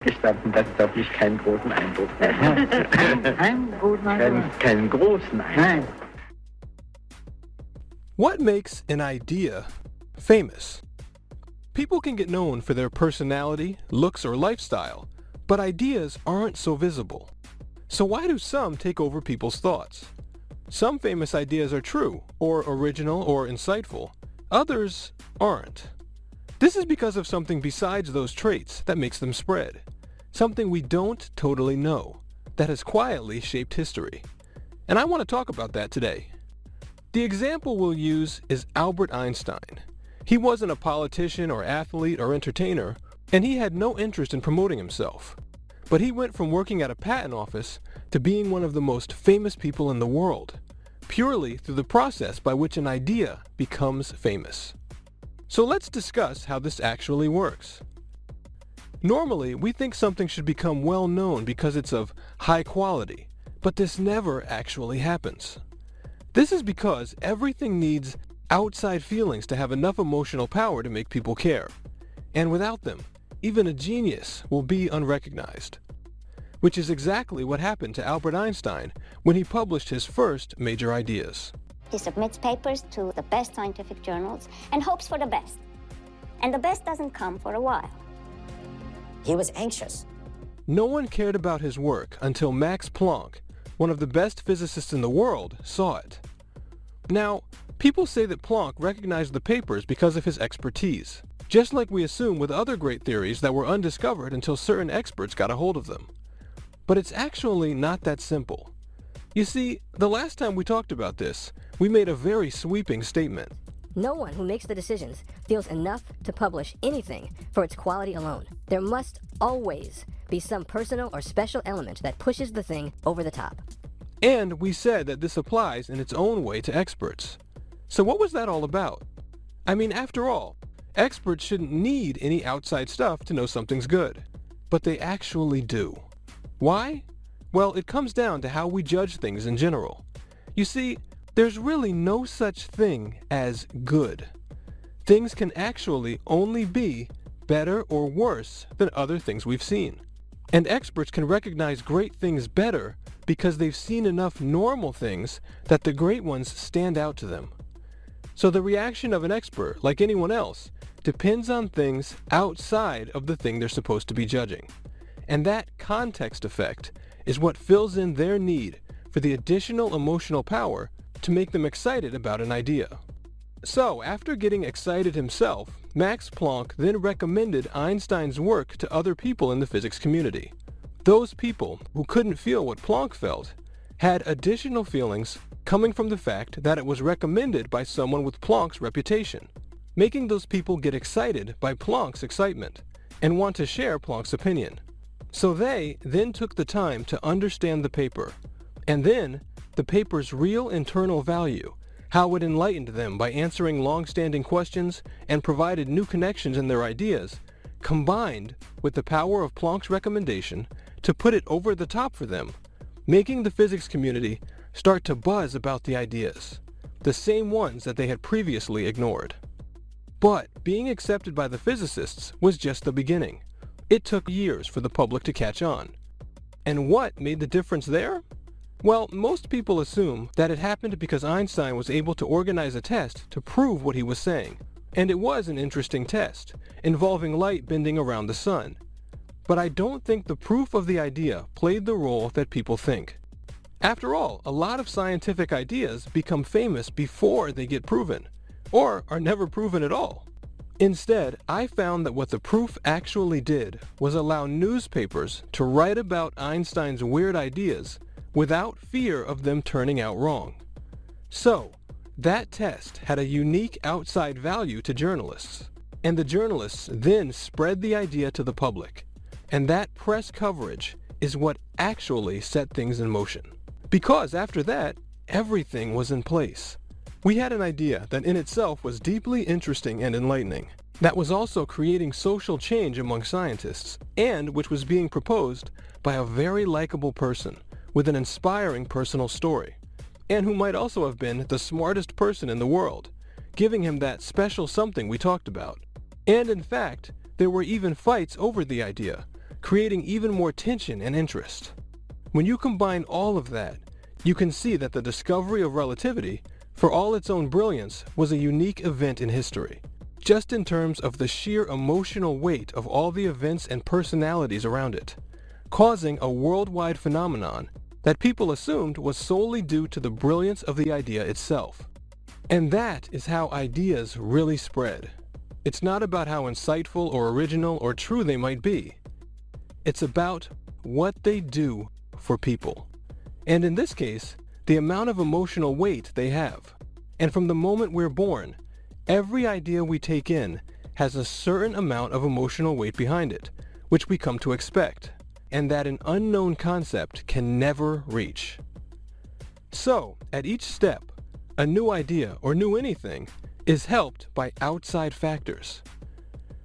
gestanden, dass es auf mich keinen großen Eindruck macht. Keinen guten Eindruck. Keinen großen Eindruck. Nein. What makes an idea famous? People can get known for their personality, looks, or lifestyle, but ideas aren't so visible. So why do some take over people's thoughts? Some famous ideas are true, or original, or insightful. Others aren't. This is because of something besides those traits that makes them spread. Something we don't totally know, that has quietly shaped history. And I want to talk about that today. The example we'll use is Albert Einstein. He wasn't a politician or athlete or entertainer, and he had no interest in promoting himself. But he went from working at a patent office to being one of the most famous people in the world, purely through the process by which an idea becomes famous. So let's discuss how this actually works. Normally, we think something should become well known because it's of high quality, but this never actually happens. This is because everything needs outside feelings to have enough emotional power to make people care. And without them, even a genius will be unrecognized. Which is exactly what happened to Albert Einstein when he published his first major ideas. He submits papers to the best scientific journals and hopes for the best. And the best doesn't come for a while. He was anxious. No one cared about his work until Max Planck, one of the best physicists in the world, saw it. Now, people say that Planck recognized the papers because of his expertise, just like we assume with other great theories that were undiscovered until certain experts got a hold of them. But it's actually not that simple. You see, the last time we talked about this, we made a very sweeping statement. No one who makes the decisions feels enough to publish anything for its quality alone. There must always be some personal or special element that pushes the thing over the top. And we said that this applies in its own way to experts. So what was that all about? I mean, after all, experts shouldn't need any outside stuff to know something's good. But they actually do. Why? Well, it comes down to how we judge things in general. You see, there's really no such thing as good. Things can actually only be better or worse than other things we've seen. And experts can recognize great things better because they've seen enough normal things that the great ones stand out to them. So the reaction of an expert, like anyone else, depends on things outside of the thing they're supposed to be judging. And that context effect is what fills in their need for the additional emotional power to make them excited about an idea. So, after getting excited himself, Max Planck then recommended Einstein's work to other people in the physics community. Those people who couldn't feel what Planck felt had additional feelings coming from the fact that it was recommended by someone with Planck's reputation, making those people get excited by Planck's excitement and want to share Planck's opinion. So they then took the time to understand the paper, and then the paper's real internal value, how it enlightened them by answering long-standing questions and provided new connections in their ideas, combined with the power of Planck's recommendation to put it over the top for them, making the physics community start to buzz about the ideas, the same ones that they had previously ignored. But being accepted by the physicists was just the beginning. It took years for the public to catch on. And what made the difference there? Well, most people assume that it happened because Einstein was able to organize a test to prove what he was saying. And it was an interesting test, involving light bending around the sun. But I don't think the proof of the idea played the role that people think. After all, a lot of scientific ideas become famous before they get proven, or are never proven at all. Instead, I found that what the proof actually did was allow newspapers to write about Einstein's weird ideas without fear of them turning out wrong. So, that test had a unique outside value to journalists, and the journalists then spread the idea to the public. And that press coverage is what actually set things in motion. Because after that, everything was in place. We had an idea that in itself was deeply interesting and enlightening, that was also creating social change among scientists, and which was being proposed by a very likable person with an inspiring personal story, and who might also have been the smartest person in the world, giving him that special something we talked about. And in fact, there were even fights over the idea, creating even more tension and interest. When you combine all of that, you can see that the discovery of relativity, for all its own brilliance, was a unique event in history, just in terms of the sheer emotional weight of all the events and personalities around it, causing a worldwide phenomenon that people assumed was solely due to the brilliance of the idea itself. And that is how ideas really spread. It's not about how insightful or original or true they might be. It's about what they do for people. And in this case, the amount of emotional weight they have. And from the moment we're born, every idea we take in has a certain amount of emotional weight behind it, which we come to expect, and that an unknown concept can never reach. So, at each step, a new idea or new anything is helped by outside factors.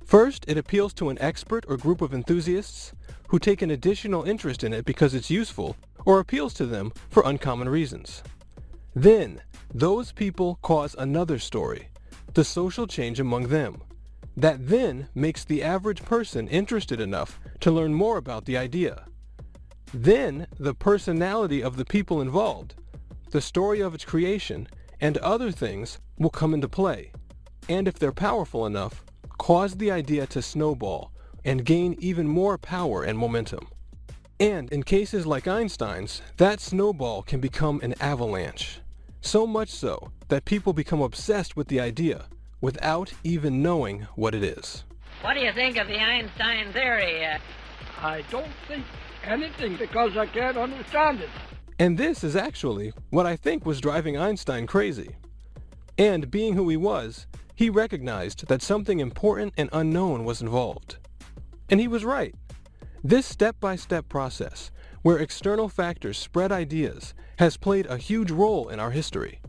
First, it appeals to an expert or group of enthusiasts who take an additional interest in it because it's useful or appeals to them for uncommon reasons. Then, those people cause another story, the social change among them, that then makes the average person interested enough to learn more about the idea. Then, the personality of the people involved, the story of its creation, and other things will come into play, and if they're powerful enough, cause the idea to snowball and gain even more power and momentum. And in cases like Einstein's, that snowball can become an avalanche. So much so that people become obsessed with the idea without even knowing what it is. What do you think of the Einstein theory? I don't think anything because I can't understand it. And this is actually what I think was driving Einstein crazy. And being who he was, he recognized that something important and unknown was involved. And he was right. This step-by-step process, where external factors spread ideas, has played a huge role in our history,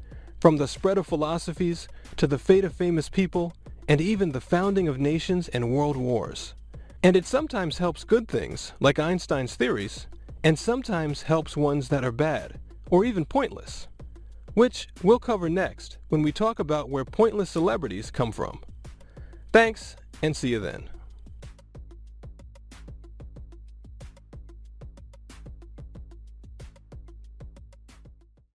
from the spread of philosophies to the fate of famous people, and even the founding of nations and world wars. And it sometimes helps good things, like Einstein's theories, and sometimes helps ones that are bad, or even pointless, which we'll cover next when we talk about where pointless celebrities come from. Thanks, and see you then.